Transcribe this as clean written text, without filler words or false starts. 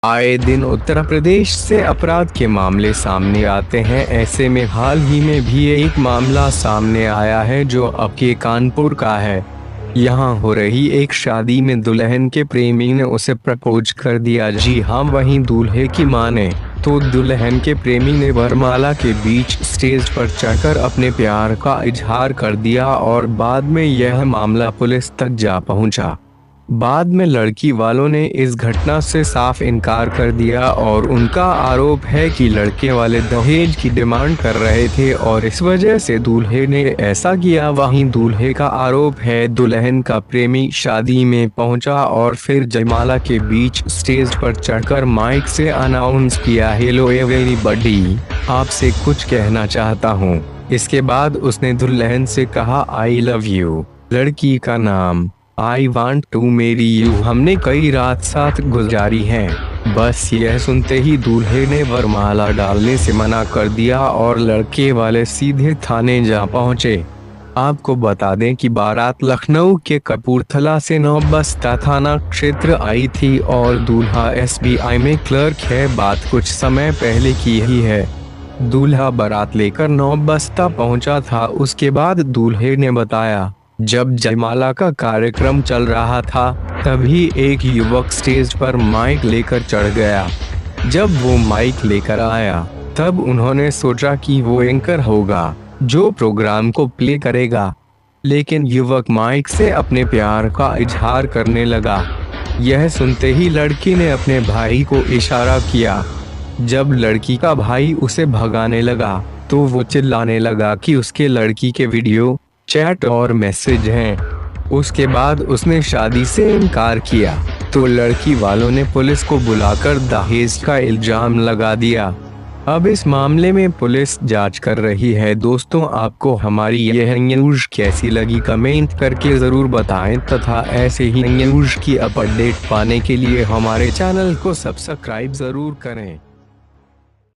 आए दिन उत्तर प्रदेश से अपराध के मामले सामने आते हैं। ऐसे में हाल ही में भी एक मामला सामने आया है जो अब के कानपुर का है। यहाँ हो रही एक शादी में दुल्हन के प्रेमी ने उसे प्रपोज कर दिया। जी हाँ, वहीं दूल्हे की माने तो दुल्हन के प्रेमी ने वरमाला के बीच स्टेज पर चढ़कर अपने प्यार का इजहार कर दिया और बाद में यह मामला पुलिस तक जा पहुंचा। बाद में लड़की वालों ने इस घटना से साफ इनकार कर दिया और उनका आरोप है कि लड़के वाले दहेज की डिमांड कर रहे थे और इस वजह से दूल्हे ने ऐसा किया। वहीं दूल्हे का आरोप है दुल्हन का प्रेमी शादी में पहुंचा और फिर जयमाला के बीच स्टेज पर चढ़कर माइक से अनाउंस किया, हेलो एवरीबॉडी, आपसे कुछ कहना चाहता हूँ। इसके बाद उसने दुल्हन से कहा, आई लव यू। लड़की का नाम, I want to marry you. हमने कई रात साथ गुजारी है। बस यह सुनते ही दूल्हे ने वरमाला डालने से मना कर दिया और लड़के वाले सीधे थाने जा पहुंचे। आपको बता दें कि बारात लखनऊ के कपूरथला से नौबस्ता थाना क्षेत्र आई थी और दूल्हा SBI में क्लर्क है। बात कुछ समय पहले की ही है। दूल्हा बारात लेकर नौबस्ता पहुंचा था। उसके बाद दूल्हे ने बताया, जब जयमाला का कार्यक्रम चल रहा था तभी एक युवक स्टेज पर माइक लेकर चढ़ गया। जब वो माइक लेकर आया तब उन्होंने सोचा कि वो एंकर होगा जो प्रोग्राम को प्ले करेगा, लेकिन युवक माइक से अपने प्यार का इजहार करने लगा। यह सुनते ही लड़की ने अपने भाई को इशारा किया। जब लड़की का भाई उसे भगाने लगा तो वो चिल्लाने लगा कि उसके लड़की के वीडियो, चैट और मैसेज हैं। उसके बाद उसने शादी से इनकार किया तो लड़की वालों ने पुलिस को बुलाकर दहेज का इल्जाम लगा दिया। अब इस मामले में पुलिस जांच कर रही है। दोस्तों, आपको हमारी यह न्यूज़ कैसी लगी कमेंट करके ज़रूर बताएं तथा ऐसे ही न्यूज़ की अपडेट पाने के लिए हमारे चैनल को सब्सक्राइब ज़रूर करें।